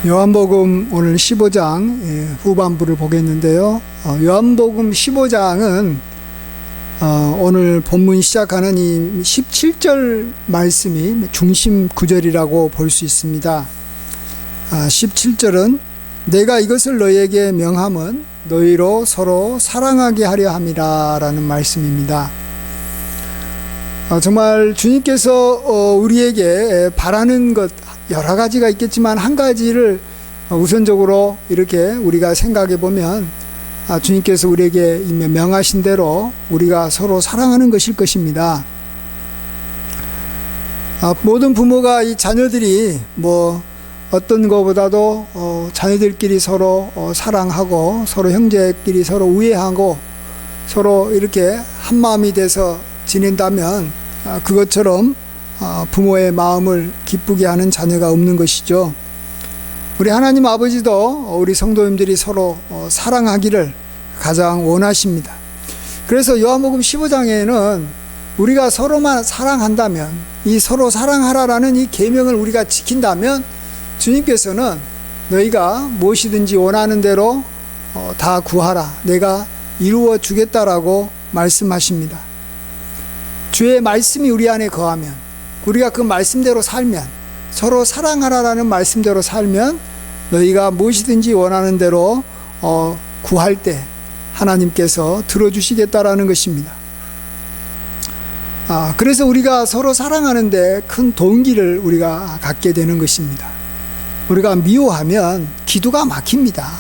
요한복음 오늘 15장 후반부를 보겠는데요. 요한복음 15장은 오늘 본문 시작하는 이 17절 말씀이 중심 구절이라고 볼 수 있습니다. 17절은 내가 이것을 너희에게 명함은 너희로 서로 사랑하게 하려 함이라 라는 말씀입니다. 정말 주님께서 우리에게 바라는 것 여러 가지가 있겠지만 한 가지를 우선적으로 이렇게 우리가 생각해 보면 주님께서 우리에게 명하신 대로 우리가 서로 사랑하는 것일 것입니다. 모든 부모가 이 자녀들이 어떤 것보다도 자녀들끼리 서로 사랑하고 서로 형제끼리 서로 우애하고 서로 이렇게 한마음이 돼서 지낸다면 그것처럼 부모의 마음을 기쁘게 하는 자녀가 없는 것이죠. 우리 하나님 아버지도 우리 성도님들이 서로 사랑하기를 가장 원하십니다. 그래서 요한복음 15장에는 우리가 서로만 사랑한다면, 이 서로 사랑하라라는 이 계명을 우리가 지킨다면 주님께서는 너희가 무엇이든지 원하는 대로 다 구하라, 내가 이루어 주겠다라고 말씀하십니다. 주의 말씀이 우리 안에 거하면, 우리가 그 말씀대로 살면, 서로 사랑하라라는 말씀대로 살면 너희가 무엇이든지 원하는 대로 구할 때 하나님께서 들어주시겠다라는 것입니다. 그래서 우리가 서로 사랑하는데 큰 동기를 우리가 갖게 되는 것입니다. 우리가 미워하면 기도가 막힙니다.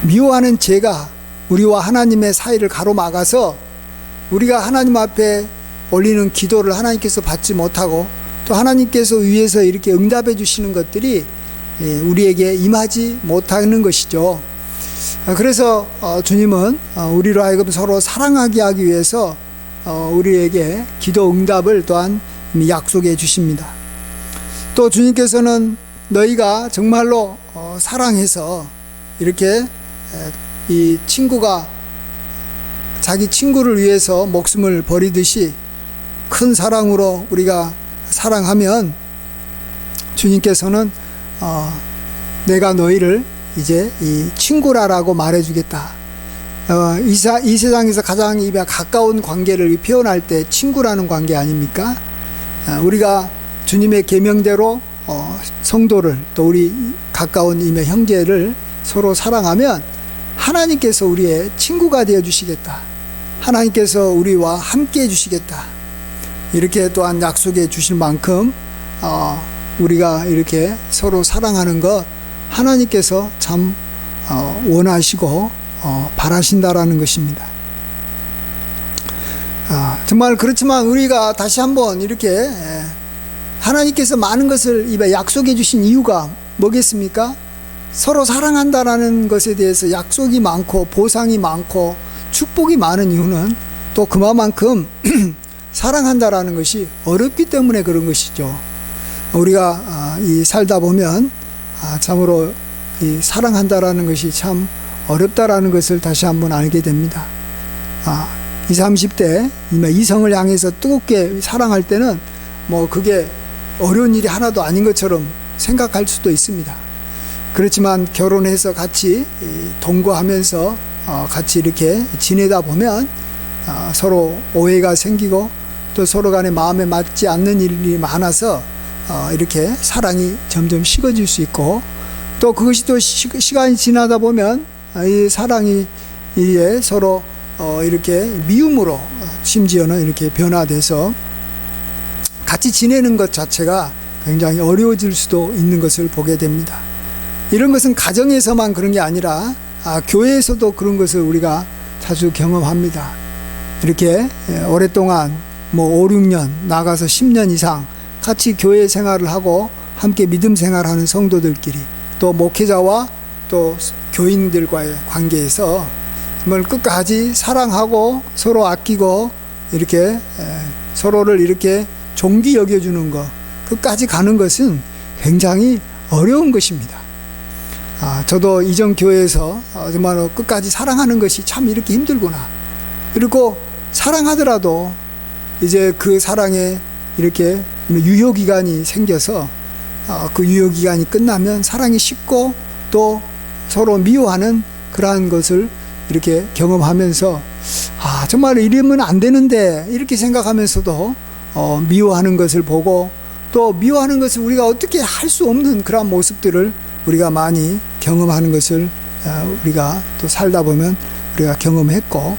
미워하는 죄가 우리와 하나님의 사이를 가로막아서 우리가 하나님 앞에 올리는 기도를 하나님께서 받지 못하고 또 하나님께서 위에서 이렇게 응답해 주시는 것들이 우리에게 임하지 못하는 것이죠. 그래서 주님은 우리로 하여금 서로 사랑하게 하기 위해서 우리에게 기도 응답을 또한 약속해 주십니다. 또 주님께서는 너희가 정말로 사랑해서 이렇게 이 친구가 자기 친구를 위해서 목숨을 버리듯이 큰 사랑으로 우리가 사랑하면 주님께서는 내가 너희를 이제 이 친구라라고 말해주겠다. 이 세상에서 가장 입에 가까운 관계를 표현할 때 친구라는 관계 아닙니까? 우리가 주님의 계명대로 성도를 또 우리 가까운 임의 형제를 서로 사랑하면 하나님께서 우리의 친구가 되어 주시겠다. 하나님께서 우리와 함께 해 주시겠다. 이렇게 또한 약속해 주실 만큼 우리가 이렇게 서로 사랑하는 것 하나님께서 참 원하시고 바라신다라는 것입니다. 정말 그렇지만 우리가 다시 한번 이렇게 하나님께서 많은 것을 입에 약속해 주신 이유가 뭐겠습니까? 서로 사랑한다라는 것에 대해서 약속이 많고 보상이 많고 축복이 많은 이유는 또 그만큼 사랑한다라는 것이 어렵기 때문에 그런 것이죠. 우리가 이 살다 보면 참으로 이 사랑한다라는 것이 참 어렵다라는 것을 다시 한번 알게 됩니다. 20, 30대 이성을 향해서 뜨겁게 사랑할 때는 그게 어려운 일이 하나도 아닌 것처럼 생각할 수도 있습니다. 그렇지만 결혼해서 같이 동거하면서 같이 이렇게 지내다 보면 서로 오해가 생기고 또 서로 간에 마음에 맞지 않는 일이 많아서 이렇게 사랑이 점점 식어질 수 있고 또 그것이 또 시간이 지나다 보면 이 사랑이 이제 서로 이렇게 미움으로 심지어는 이렇게 변화돼서 같이 지내는 것 자체가 굉장히 어려워질 수도 있는 것을 보게 됩니다. 이런 것은 가정에서만 그런 게 아니라 교회에서도 그런 것을 우리가 자주 경험합니다. 이렇게 오랫동안 5, 6년 나가서 10년 이상 같이 교회 생활을 하고 함께 믿음 생활하는 성도들끼리 또 목회자와 또 교인들과의 관계에서 정말 끝까지 사랑하고 서로 아끼고 이렇게 서로를 이렇게 존귀 여겨주는 것, 끝까지 가는 것은 굉장히 어려운 것입니다. 저도 이전 교회에서 정말 끝까지 사랑하는 것이 참 이렇게 힘들구나. 그리고 사랑하더라도 이제 그 사랑에 이렇게 유효기간이 생겨서 그 유효기간이 끝나면 사랑이 식고 또 서로 미워하는 그러한 것을 이렇게 경험하면서 정말 이러면 안 되는데 이렇게 생각하면서도 미워하는 것을 보고 또 미워하는 것을 우리가 어떻게 할 수 없는 그런 모습들을 우리가 많이 경험하는 것을 우리가 또 살다 보면 우리가 경험했고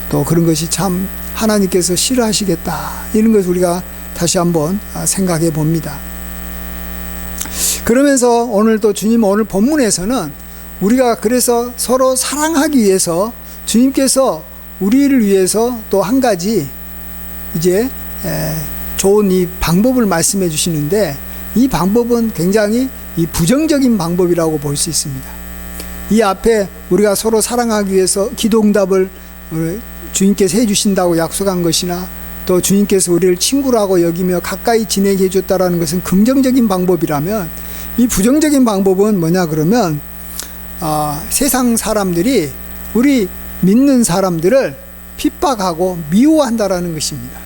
또 그런 것이 참 하나님께서 싫어하시겠다 이런 것을 우리가 다시 한번 생각해 봅니다. 그러면서 오늘 또 주님 오늘 본문에서는 우리가 그래서 서로 사랑하기 위해서 주님께서 우리를 위해서 또 한 가지 이제 좋은 이 방법을 말씀해 주시는데 이 방법은 굉장히 이 부정적인 방법이라고 볼 수 있습니다. 이 앞에 우리가 서로 사랑하기 위해서 기도응답을 주님께서 해주신다고 약속한 것이나 또 주님께서 우리를 친구라고 여기며 가까이 지내게 해줬다라는 것은 긍정적인 방법이라면 이 부정적인 방법은 뭐냐 그러면 세상 사람들이 우리 믿는 사람들을 핍박하고 미워한다라는 것입니다.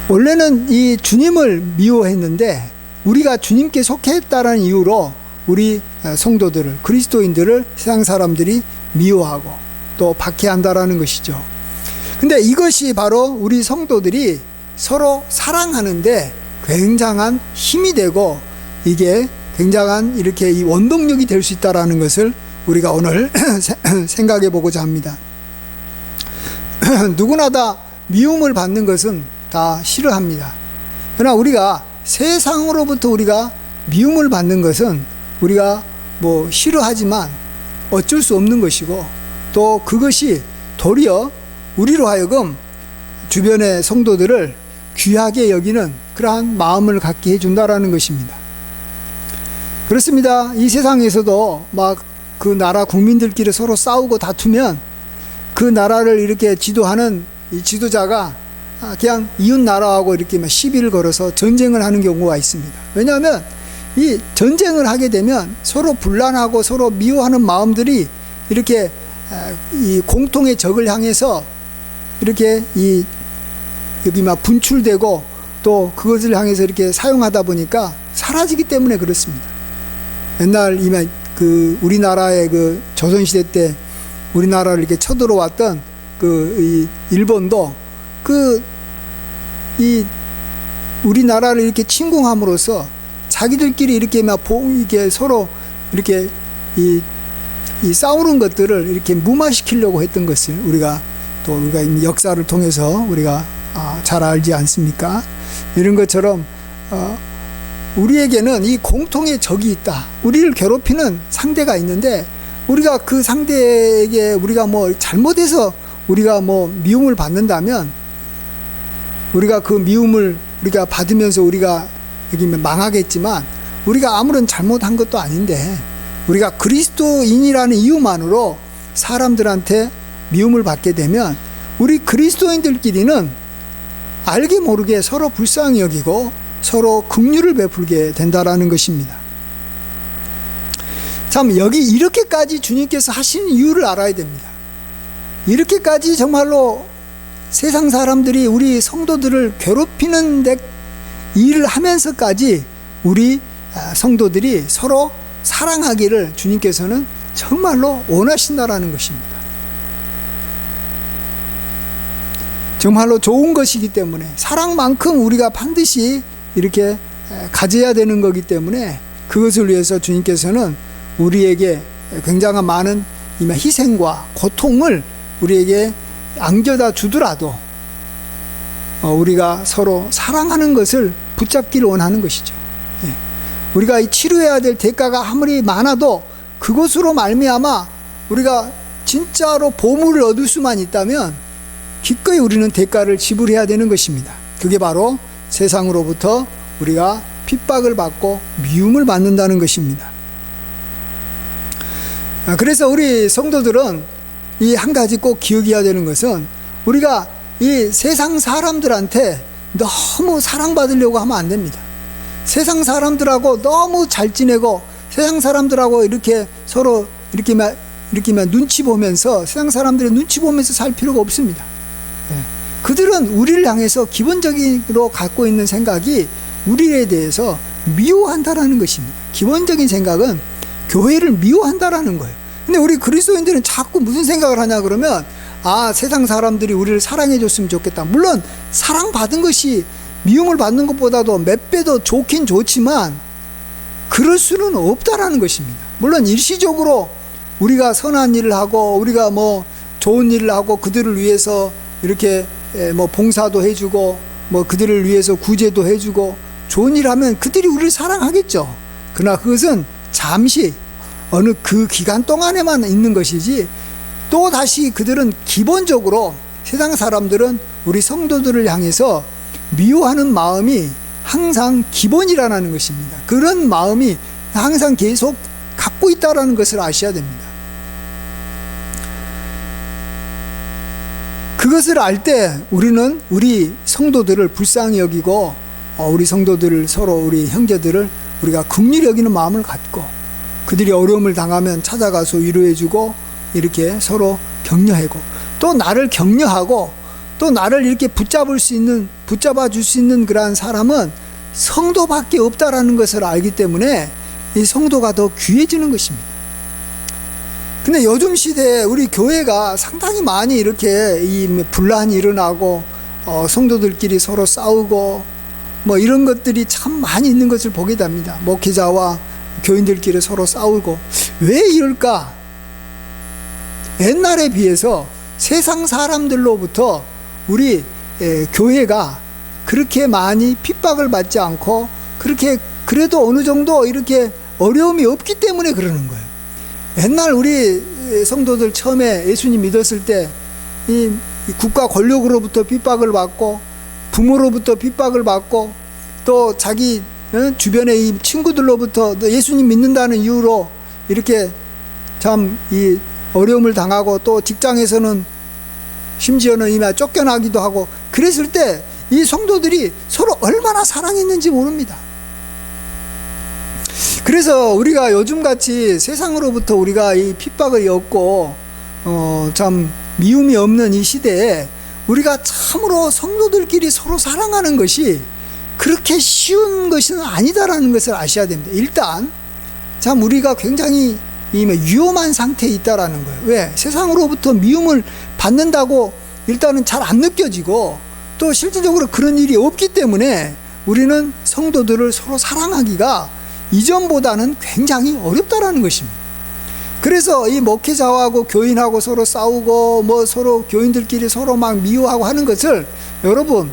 원래는 이 주님을 미워했는데 우리가 주님께 속했다라는 이유로 우리 성도들을 그리스도인들을 세상 사람들이 미워하고 또 박해한다라는 것이죠. 근데 이것이 바로 우리 성도들이 서로 사랑하는데 굉장한 힘이 되고 이게 굉장한 이렇게 이 원동력이 될 수 있다라는 것을 우리가 오늘 생각해 보고자 합니다. 누구나 다 미움을 받는 것은 다 싫어합니다. 그러나 우리가 세상으로부터 우리가 미움을 받는 것은 우리가 뭐 싫어하지만 어쩔 수 없는 것이고 또 그것이 도리어 우리로 하여금 주변의 성도들을 귀하게 여기는 그러한 마음을 갖게 해준다라는 것입니다. 그렇습니다. 이 세상에서도 막 그 나라 국민들끼리 서로 싸우고 다투면 그 나라를 이렇게 지도하는 이 지도자가 그냥 이웃 나라하고 이렇게 막 시비를 걸어서 전쟁을 하는 경우가 있습니다. 왜냐하면 이 전쟁을 하게 되면 서로 분란하고 서로 미워하는 마음들이 이렇게 이 공통의 적을 향해서 이렇게 이 여기 막 분출되고 또 그것을 향해서 이렇게 사용하다 보니까 사라지기 때문에 그렇습니다. 옛날 그 우리나라의 그 조선시대 때 우리나라를 이렇게 쳐들어왔던 이 일본도 이 우리나라를 이렇게 침공함으로써 자기들끼리 이렇게 막 이게 서로 이렇게 이 싸우는 것들을 이렇게 무마시키려고 했던 것을 우리가 역사를 통해서 우리가 잘 알지 않습니까? 이런 것처럼 우리에게는 이 공통의 적이 있다. 우리를 괴롭히는 상대가 있는데 우리가 그 상대에게 우리가 뭐 잘못해서 우리가 뭐 미움을 받는다면 우리가 그 미움을 우리가 받으면서 우리가 여기 망하겠지만 우리가 아무런 잘못한 것도 아닌데 우리가 그리스도인이라는 이유만으로 사람들한테 미움을 받게 되면 우리 그리스도인들끼리는 알게 모르게 서로 불쌍히 여기고 서로 긍휼을 베풀게 된다라는 것입니다. 참 여기 이렇게까지 주님께서 하신 이유를 알아야 됩니다. 이렇게까지 정말로 세상 사람들이 우리 성도들을 괴롭히는 데 일을 하면서까지 우리 성도들이 서로 사랑하기를 주님께서는 정말로 원하신다라는 것입니다. 정말로 좋은 것이기 때문에 사랑만큼 우리가 반드시 이렇게 가져야 되는 거기 때문에 그것을 위해서 주님께서는 우리에게 굉장한 많은 희생과 고통을 우리에게 안겨다 주더라도 우리가 서로 사랑하는 것을 붙잡기를 원하는 것이죠. 우리가 치료해야 될 대가가 아무리 많아도 그것으로 말미암아 우리가 진짜로 보물을 얻을 수만 있다면 기꺼이 우리는 대가를 지불해야 되는 것입니다. 그게 바로 세상으로부터 우리가 핍박을 받고 미움을 받는다는 것입니다. 그래서 우리 성도들은 이 한 가지 꼭 기억해야 되는 것은 우리가 이 세상 사람들한테 너무 사랑받으려고 하면 안 됩니다. 세상 사람들하고 너무 잘 지내고 세상 사람들하고 이렇게 서로 이렇게만 눈치 보면서 세상 사람들의 눈치 보면서 살 필요가 없습니다. 그들은 우리를 향해서 기본적으로 갖고 있는 생각이 우리에 대해서 미워한다라는 것입니다. 기본적인 생각은 교회를 미워한다라는 거예요. 근데 우리 그리스도인들은 자꾸 무슨 생각을 하냐 그러면 세상 사람들이 우리를 사랑해 줬으면 좋겠다. 물론 사랑받은 것이 미움을 받는 것보다도 몇 배 더 좋긴 좋지만 그럴 수는 없다라는 것입니다. 물론 일시적으로 우리가 선한 일을 하고 우리가 뭐 좋은 일을 하고 그들을 위해서 이렇게 뭐 봉사도 해주고 뭐 그들을 위해서 구제도 해주고 좋은 일을 하면 그들이 우리를 사랑하겠죠. 그러나 그것은 잠시 어느 그 기간 동안에만 있는 것이지 또 다시 그들은 기본적으로 세상 사람들은 우리 성도들을 향해서 미워하는 마음이 항상 기본이라는 것입니다. 그런 마음이 항상 계속 갖고 있다는 것을 아셔야 됩니다. 그것을 알 때 우리는 우리 성도들을 불쌍히 여기고 우리 성도들을 서로 우리 형제들을 우리가 긍휼히 여기는 마음을 갖고 그들이 어려움을 당하면 찾아가서 위로해주고 이렇게 서로 격려하고 또 나를 격려하고 또 나를 이렇게 붙잡아 줄 수 있는 그러한 사람은 성도밖에 없다라는 것을 알기 때문에 이 성도가 더 귀해지는 것입니다. 근데 요즘 시대에 우리 교회가 상당히 많이 이렇게 이 분란이 일어나고 성도들끼리 서로 싸우고 뭐 이런 것들이 참 많이 있는 것을 보게 됩니다. 목회자와 교인들끼리 서로 싸우고 왜 이럴까? 옛날에 비해서 세상 사람들로부터 우리 교회가 그렇게 많이 핍박을 받지 않고 그렇게 그래도 어느 정도 이렇게 어려움이 없기 때문에 그러는 거예요. 옛날 우리 성도들 처음에 예수님 믿었을 때 이 국가 권력으로부터 핍박을 받고 부모로부터 핍박을 받고 또 자기 주변의 이 친구들로부터 예수님 믿는다는 이유로 이렇게 참 이 어려움을 당하고 또 직장에서는 심지어는 이미 쫓겨나기도 하고 그랬을 때 이 성도들이 서로 얼마나 사랑했는지 모릅니다. 그래서 우리가 요즘같이 세상으로부터 우리가 이 핍박을 엮고 참 미움이 없는 이 시대에 우리가 참으로 성도들끼리 서로 사랑하는 것이 그렇게 쉬운 것은 아니다라는 것을 아셔야 됩니다. 일단 참 우리가 굉장히 위험한 상태에 있다라는 거예요. 왜? 세상으로부터 미움을 받는다고 일단은 잘 안 느껴지고 또 실질적으로 그런 일이 없기 때문에 우리는 성도들을 서로 사랑하기가 이전보다는 굉장히 어렵다라는 것입니다. 그래서 이 목회자하고 교인하고 서로 싸우고 뭐 서로 교인들끼리 서로 막 미워하고 하는 것을 여러분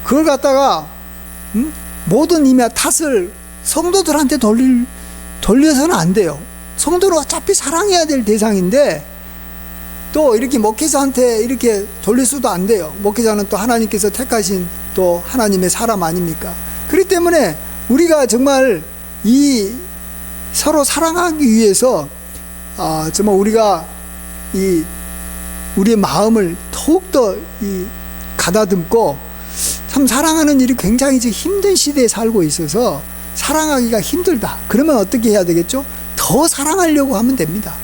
그걸 갖다가 모든 탓을 성도들한테 돌려서는 안 돼요. 성도는 어차피 사랑해야 될 대상인데 또 이렇게 목회자한테 이렇게 돌릴 수도 안 돼요. 목회자는 또 하나님께서 택하신 또 하나님의 사람 아닙니까? 그렇기 때문에 우리가 정말 이 서로 사랑하기 위해서 정말 우리가 이 우리의 마음을 더욱더 가다듬고 참 사랑하는 일이 굉장히 힘든 시대에 살고 있어서 사랑하기가 힘들다. 그러면 어떻게 해야 되겠죠? 더 사랑하려고 하면 됩니다.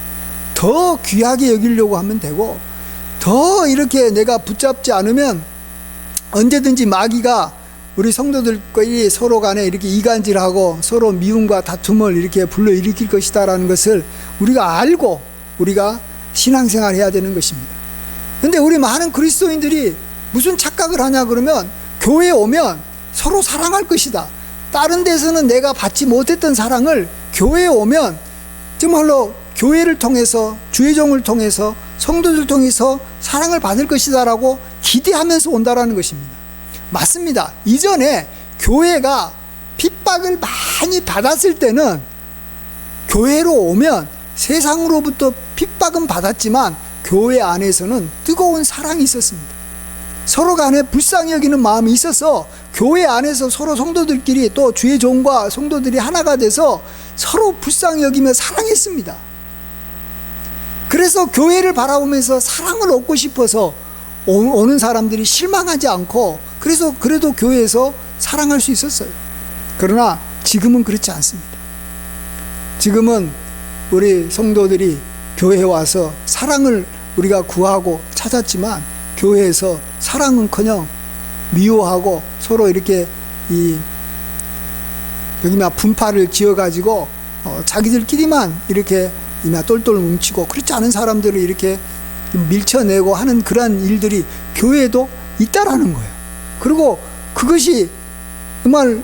더 귀하게 여기려고 하면 되고 더 이렇게 내가 붙잡지 않으면 언제든지 마귀가 우리 성도들끼리 서로 간에 이렇게 이간질하고 서로 미움과 다툼을 이렇게 불러일으킬 것이다라는 것을 우리가 알고 우리가 신앙생활을 해야 되는 것입니다. 그런데 우리 많은 그리스도인들이 무슨 착각을 하냐 그러면 교회에 오면 서로 사랑할 것이다. 다른 데서는 내가 받지 못했던 사랑을 교회에 오면 정말로 교회를 통해서 주의 종을 통해서 성도들 통해서 사랑을 받을 것이다라고 기대하면서 온다라는 것입니다. 맞습니다. 이전에 교회가 핍박을 많이 받았을 때는 교회로 오면 세상으로부터 핍박은 받았지만 교회 안에서는 뜨거운 사랑이 있었습니다. 서로 간에 불쌍히 여기는 마음이 있어서 교회 안에서 서로 성도들끼리 또 주의 종과 성도들이 하나가 돼서 서로 불쌍히 여기며 사랑했습니다. 그래서 교회를 바라보면서 사랑을 얻고 싶어서 오는 사람들이 실망하지 않고 그래서 그래도 교회에서 사랑할 수 있었어요. 그러나 지금은 그렇지 않습니다. 지금은 우리 성도들이 교회에 와서 사랑을 우리가 구하고 찾았지만 교회에서 사랑은커녕 미워하고 서로 이렇게 여기 막 분파를 지어가지고 자기들끼리만 이렇게 똘똘 뭉치고 그렇지 않은 사람들을 이렇게 밀쳐내고 하는 그러한 일들이 교회에도 있다라는 거예요. 그리고 그것이 정말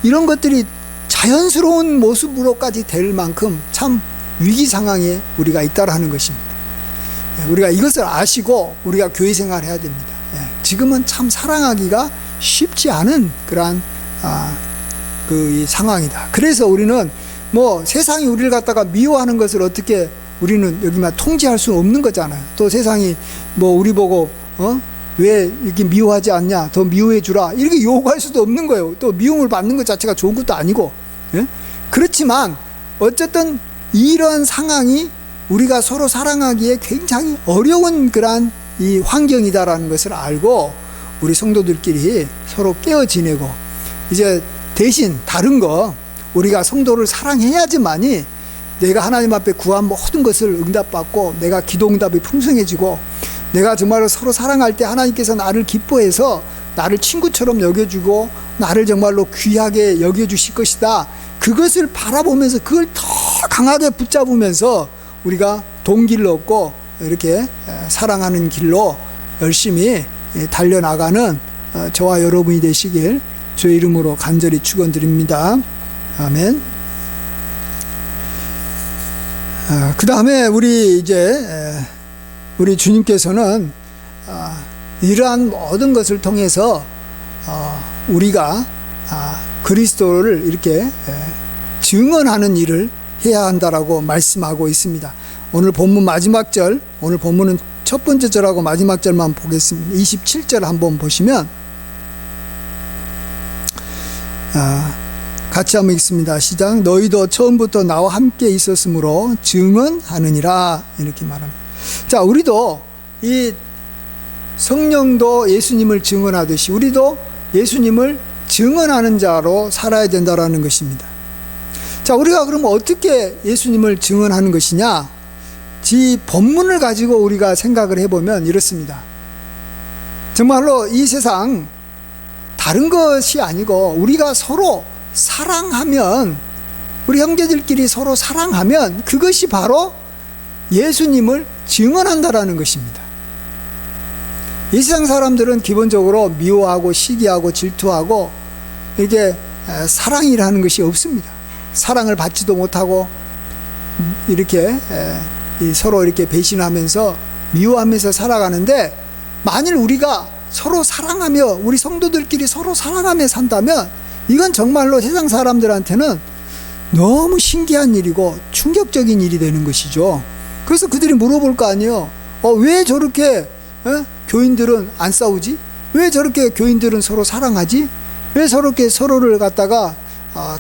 이런 것들이 자연스러운 모습으로까지 될 만큼 참 위기 상황에 우리가 있다라는 것입니다. 우리가 이것을 아시고 우리가 교회 생활을 해야 됩니다. 지금은 참 사랑하기가 쉽지 않은 그러한 이 상황이다. 그래서 우리는 뭐 세상이 우리를 갖다가 미워하는 것을 어떻게 우리는 여기만 통제할 수 없는 거잖아요. 또 세상이 뭐 우리 보고 왜 이렇게 미워하지 않냐, 더 미워해 주라 이렇게 요구할 수도 없는 거예요. 또 미움을 받는 것 자체가 좋은 것도 아니고. 그렇지만 어쨌든 이런 상황이 우리가 서로 사랑하기에 굉장히 어려운 그러한 이 환경이다라는 것을 알고 우리 성도들끼리 서로 깨어 지내고 이제 대신 다른 거 우리가 성도를 사랑해야지만이 내가 하나님 앞에 구한 모든 것을 응답받고 내가 기도 응답이 풍성해지고 내가 정말로 서로 사랑할 때 하나님께서 나를 기뻐해서 나를 친구처럼 여겨주고 나를 정말로 귀하게 여겨주실 것이다. 그것을 바라보면서 그걸 더 강하게 붙잡으면서 우리가 동기를 얻고 이렇게 사랑하는 길로 열심히 달려나가는 저와 여러분이 되시길 주의 이름으로 간절히 축원드립니다. 아멘. 그 다음에 우리 주님께서는 이러한 모든 것을 통해서 우리가 그리스도를 이렇게 증언하는 일을 해야 한다라고 말씀하고 있습니다. 오늘 본문 마지막 절, 오늘 본문은 첫 번째 절하고 마지막 절만 보겠습니다. 27절 한번 보시면 같이 한번 읽습니다. 시작. 너희도 처음부터 나와 함께 있었으므로 증언하느니라 이렇게 말합니다. 자, 우리도 이 성령도 예수님을 증언하듯이 우리도 예수님을 증언하는 자로 살아야 된다라는 것입니다. 자, 우리가 그러면 어떻게 예수님을 증언하는 것이냐? 이 본문을 가지고 우리가 생각을 해보면 이렇습니다. 정말로 이 세상 다른 것이 아니고 우리가 서로 사랑하면, 우리 형제들끼리 서로 사랑하면 그것이 바로 예수님을 증언한다라는 것입니다. 이 세상 사람들은 기본적으로 미워하고 시기하고 질투하고 이렇게 사랑이라는 것이 없습니다. 사랑을 받지도 못하고 이렇게 서로 이렇게 배신하면서 미워하면서 살아가는데, 만일 우리가 서로 사랑하며 우리 성도들끼리 서로 사랑하며 산다면 이건 정말로 세상 사람들한테는 너무 신기한 일이고 충격적인 일이 되는 것이죠. 그래서 그들이 물어볼 거 아니에요. 왜 저렇게 교인들은 안 싸우지? 왜 저렇게 교인들은 서로 사랑하지? 왜 저렇게 서로를 갖다가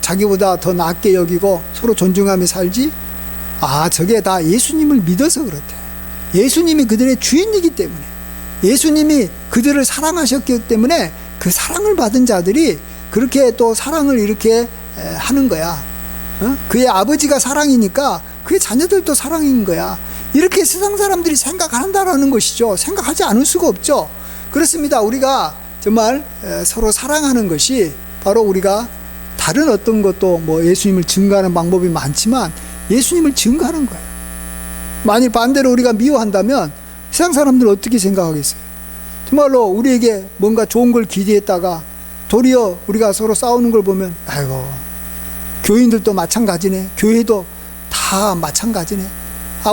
자기보다 더 낫게 여기고 서로 존중하며 살지? 저게 다 예수님을 믿어서 그렇대. 예수님이 그들의 주인이기 때문에, 예수님이 그들을 사랑하셨기 때문에 그 사랑을 받은 자들이 그렇게 또 사랑을 이렇게 하는 거야. 그의 아버지가 사랑이니까 그의 자녀들도 사랑인 거야. 이렇게 세상 사람들이 생각한다라는 것이죠. 생각하지 않을 수가 없죠. 그렇습니다. 우리가 정말 서로 사랑하는 것이 바로 우리가 다른 어떤 것도 뭐 예수님을 증거하는 방법이 많지만 예수님을 증거하는 거예요. 만일 반대로 우리가 미워한다면 세상 사람들은 어떻게 생각하겠어요? 정말로 우리에게 뭔가 좋은 걸 기대했다가 도리어 우리가 서로 싸우는 걸 보면 아이고, 교인들도 마찬가지네, 교회도 다 마찬가지네,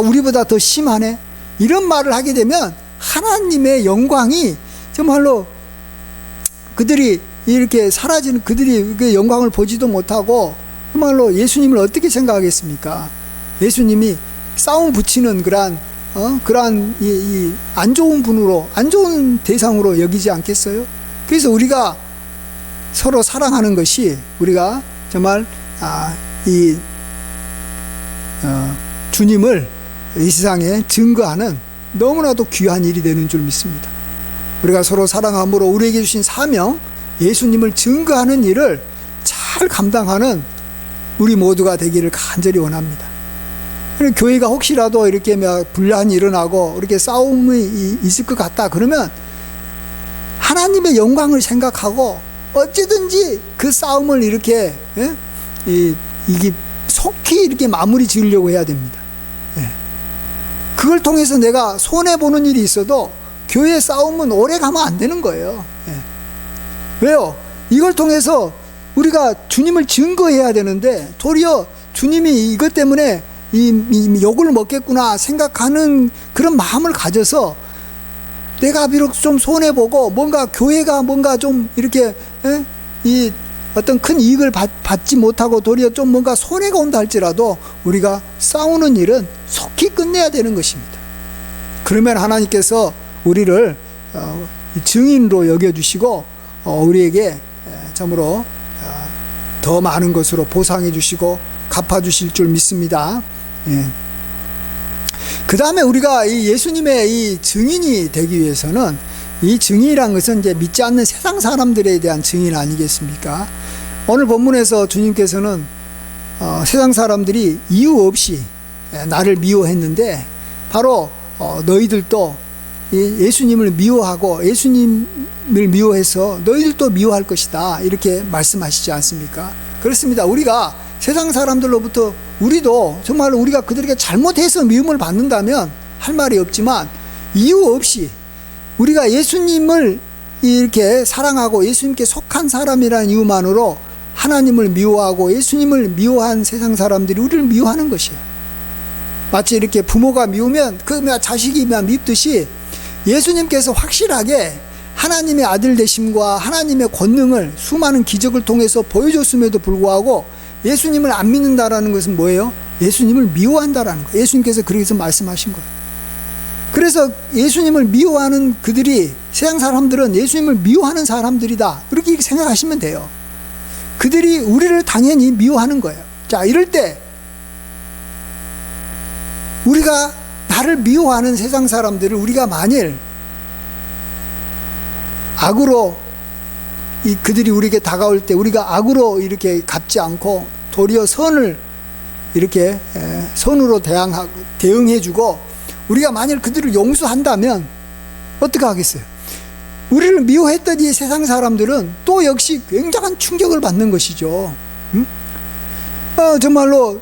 우리보다 더 심하네, 이런 말을 하게 되면 하나님의 영광이 정말로 그들이 이렇게 사라지는, 그들이 그 영광을 보지도 못하고 정말로 예수님을 어떻게 생각하겠습니까? 예수님이 싸움 붙이는 그러한 이 안 좋은 분으로, 안 좋은 대상으로 여기지 않겠어요? 그래서 우리가 서로 사랑하는 것이 우리가 정말 주님을 이 세상에 증거하는 너무나도 귀한 일이 되는 줄 믿습니다. 우리가 서로 사랑함으로 우리에게 주신 사명, 예수님을 증거하는 일을 잘 감당하는 우리 모두가 되기를 간절히 원합니다. 교회가 혹시라도 이렇게 분란이 일어나고 이렇게 싸움이 있을 것 같다 그러면 하나님의 영광을 생각하고 어찌든지 그 싸움을 이렇게 이게 속히 이렇게 마무리 지으려고 해야 됩니다. 예. 그걸 통해서 내가 손해보는 일이 있어도 교회 싸움은 오래 가면 안 되는 거예요. 예. 왜요? 이걸 통해서 우리가 주님을 증거해야 되는데 도리어 주님이 이것 때문에 이 욕을 먹겠구나 생각하는 그런 마음을 가져서 내가 비록 좀 손해보고 뭔가 교회가 뭔가 좀 이렇게 이 어떤 큰 이익을 받지 못하고 도리어 좀 뭔가 손해가 온다 할지라도 우리가 싸우는 일은 속히 끝내야 되는 것입니다. 그러면 하나님께서 우리를 증인으로 여겨주시고 우리에게 참으로 더 많은 것으로 보상해 주시고 갚아주실 줄 믿습니다. 예. 그 다음에 우리가 이 예수님의 이 증인이 되기 위해서는 이 증인이란 것은 이제 믿지 않는 세상 사람들에 대한 증인 아니겠습니까? 오늘 본문에서 주님께서는 세상 사람들이 이유 없이 나를 미워했는데 바로 너희들도 예수님을 미워하고 예수님을 미워해서 너희들도 미워할 것이다 이렇게 말씀하시지 않습니까? 그렇습니다. 우리가 세상 사람들로부터 우리도 정말 우리가 그들에게 잘못해서 미움을 받는다면 할 말이 없지만 이유 없이 우리가 예수님을 이렇게 사랑하고 예수님께 속한 사람이라는 이유만으로 하나님을 미워하고 예수님을 미워한 세상 사람들이 우리를 미워하는 것이에요. 마치 이렇게 부모가 미우면 그 자식이면 밉듯이 예수님께서 확실하게 하나님의 아들 되심과 하나님의 권능을 수많은 기적을 통해서 보여줬음에도 불구하고 예수님을 안 믿는다라는 것은 뭐예요? 예수님을 미워한다라는 거예요. 예수님께서 그래서 말씀하신 거예요. 그래서 예수님을 미워하는 그들이 세상 사람들은 예수님을 미워하는 사람들이다 이렇게 생각하시면 돼요. 그들이 우리를 당연히 미워하는 거예요. 자, 이럴 때 우리가 나를 미워하는 세상 사람들을 우리가 만일 악으로 그들이 우리에게 다가올 때 우리가 악으로 이렇게 갚지 않고 도리어 선을 이렇게 선으로 대응해주고 우리가 만일 그들을 용서한다면 어떻게 하겠어요? 우리를 미워했던 이 세상 사람들은 또 역시 굉장한 충격을 받는 것이죠. 응? 정말로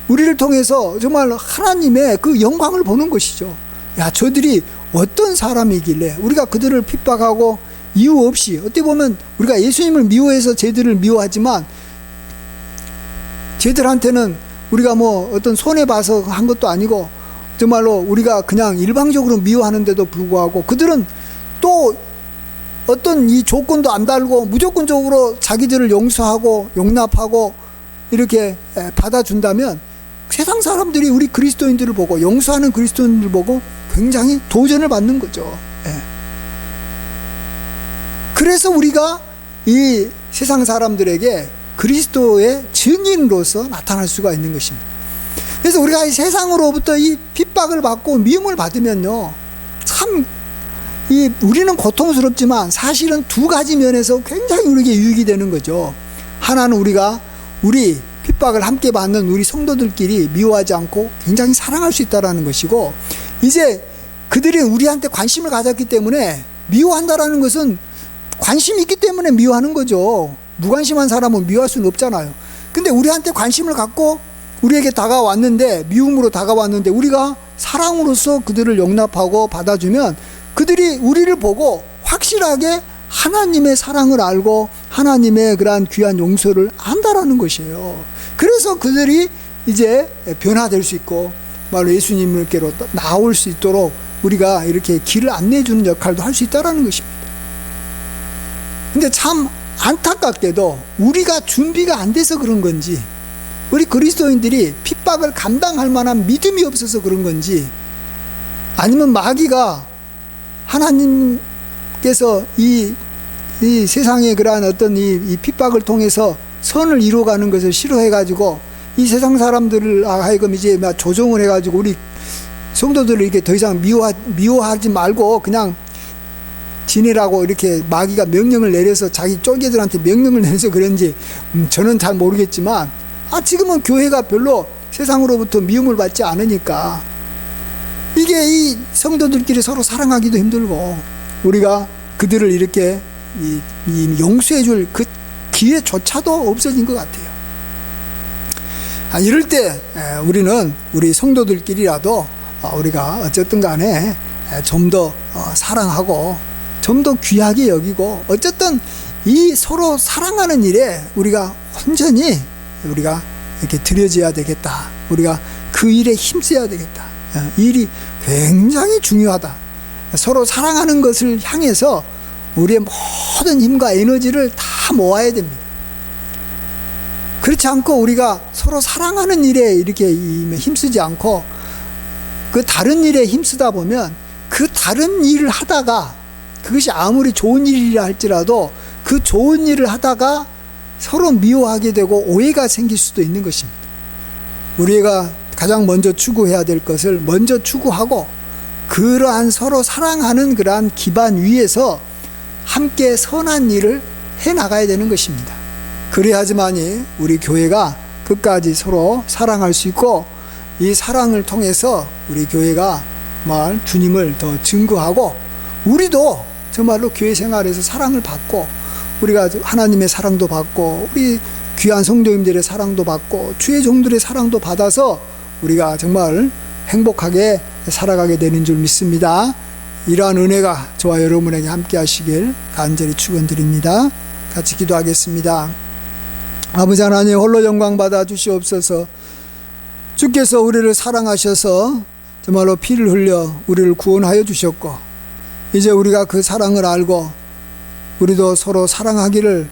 우리를 통해서 정말 하나님의 그 영광을 보는 것이죠. 야, 저들이 어떤 사람이길래 우리가 그들을 핍박하고 이유 없이 어떻게 보면 우리가 예수님을 미워해서 쟤들을 미워하지만 쟤들한테는 우리가 뭐 어떤 손해봐서 한 것도 아니고 정말로 우리가 그냥 일방적으로 미워하는데도 불구하고 그들은 또 어떤 이 조건도 안 달고 무조건적으로 자기들을 용서하고 용납하고 이렇게 받아준다면 세상 사람들이 우리 그리스도인들을 보고 용서하는 그리스도인들을 보고 굉장히 도전을 받는 거죠. 그래서 우리가 이 세상 사람들에게 그리스도의 증인으로서 나타날 수가 있는 것입니다. 그래서 우리가 이 세상으로부터 이 핍박을 받고 미움을 받으면요, 참 우리는 고통스럽지만 사실은 두 가지 면에서 굉장히 우리에게 유익이 되는 거죠. 하나는 우리가 우리 핍박을 함께 받는 우리 성도들끼리 미워하지 않고 굉장히 사랑할 수 있다는 것이고, 이제 그들이 우리한테 관심을 가졌기 때문에 미워한다라는 것은 관심이 있기 때문에 미워하는 거죠. 무관심한 사람은 미워할 수는 없잖아요. 근데 우리한테 관심을 갖고 우리에게 다가왔는데, 미움으로 다가왔는데 우리가 사랑으로서 그들을 용납하고 받아주면 그들이 우리를 보고 확실하게 하나님의 사랑을 알고 하나님의 그러한 귀한 용서를 안다라는 것이에요. 그래서 그들이 이제 변화될 수 있고 바로 예수님께로 나올 수 있도록 우리가 이렇게 길을 안내해 주는 역할도 할 수 있다라는 것입니다. 근데 참 안타깝게도 우리가 준비가 안 돼서 그런 건지, 우리 그리스도인들이 핍박을 감당할 만한 믿음이 없어서 그런 건지, 아니면 마귀가 하나님께서 이 세상의 그러한 어떤 이 핍박을 통해서 선을 이루어가는 것을 싫어해가지고 이 세상 사람들을 하여금 이제 조종을 해가지고 우리 성도들을 이렇게 더 이상 미워하지 말고 그냥 지내라고 이렇게 마귀가 명령을 내려서 자기 쫄개들한테 명령을 내려서 그런지 저는 잘 모르겠지만, 지금은 교회가 별로 세상으로부터 미움을 받지 않으니까 이게 이 성도들끼리 서로 사랑하기도 힘들고 우리가 그들을 이렇게 이 용서해 줄 그 기회조차도 없어진 것 같아요. 이럴 때 우리는 우리 성도들끼리라도 우리가 어쨌든 간에 좀 더 사랑하고 좀 더 귀하게 여기고 어쨌든 이 서로 사랑하는 일에 우리가 온전히 우리가 이렇게 들여져야 되겠다. 우리가 그 일에 힘써야 되겠다. 이 일이 굉장히 중요하다. 서로 사랑하는 것을 향해서 우리의 모든 힘과 에너지를 다 모아야 됩니다. 그렇지 않고 우리가 서로 사랑하는 일에 이렇게 힘쓰지 않고 그 다른 일에 힘쓰다 보면 그 다른 일을 하다가 그것이 아무리 좋은 일이라 할지라도 그 좋은 일을 하다가 서로 미워하게 되고 오해가 생길 수도 있는 것입니다. 우리가 가장 먼저 추구해야 될 것을 먼저 추구하고 그러한 서로 사랑하는 그러한 기반 위에서 함께 선한 일을 해나가야 되는 것입니다. 그래야지만이 우리 교회가 끝까지 서로 사랑할 수 있고 이 사랑을 통해서 우리 교회가 정말 주님을 더 증거하고 우리도 정말로 교회 생활에서 사랑을 받고 우리가 하나님의 사랑도 받고 우리 귀한 성도님들의 사랑도 받고 주의 종들의 사랑도 받아서 우리가 정말 행복하게 살아가게 되는 줄 믿습니다. 이러한 은혜가 저와 여러분에게 함께 하시길 간절히 축원드립니다. 같이 기도하겠습니다. 아버지 하나님 홀로 영광 받아 주시옵소서. 주께서 우리를 사랑하셔서 정말로 피를 흘려 우리를 구원하여 주셨고 이제 우리가 그 사랑을 알고 우리도 서로 사랑하기를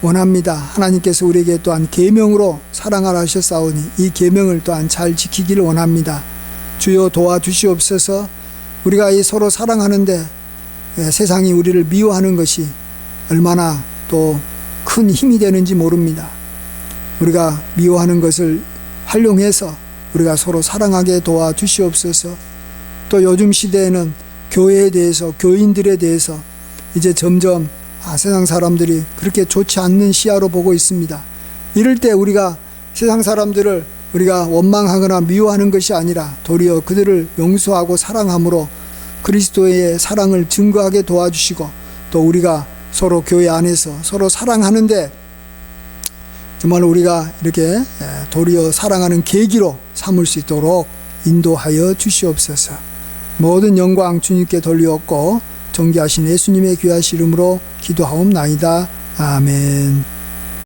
원합니다. 하나님께서 우리에게 또한 계명으로 사랑하라 하셨사오니 이 계명을 또한 잘 지키기를 원합니다. 주여 도와주시옵소서. 우리가 이 서로 사랑하는데 세상이 우리를 미워하는 것이 얼마나 또 큰 힘이 되는지 모릅니다. 우리가 미워하는 것을 활용해서 우리가 서로 사랑하게 도와주시옵소서. 또 요즘 시대에는 교회에 대해서 교인들에 대해서 이제 점점 세상 사람들이 그렇게 좋지 않는 시야로 보고 있습니다. 이럴 때 우리가 세상 사람들을 우리가 원망하거나 미워하는 것이 아니라 도리어 그들을 용서하고 사랑함으로 그리스도의 사랑을 증거하게 도와주시고 또 우리가 서로 교회 안에서 서로 사랑하는데 정말 우리가 이렇게 도리어 사랑하는 계기로 삼을 수 있도록 인도하여 주시옵소서. 모든 영광 주님께 돌리옵고 존귀하신 예수님의 귀하신 이름으로 기도하옵나이다. 아멘.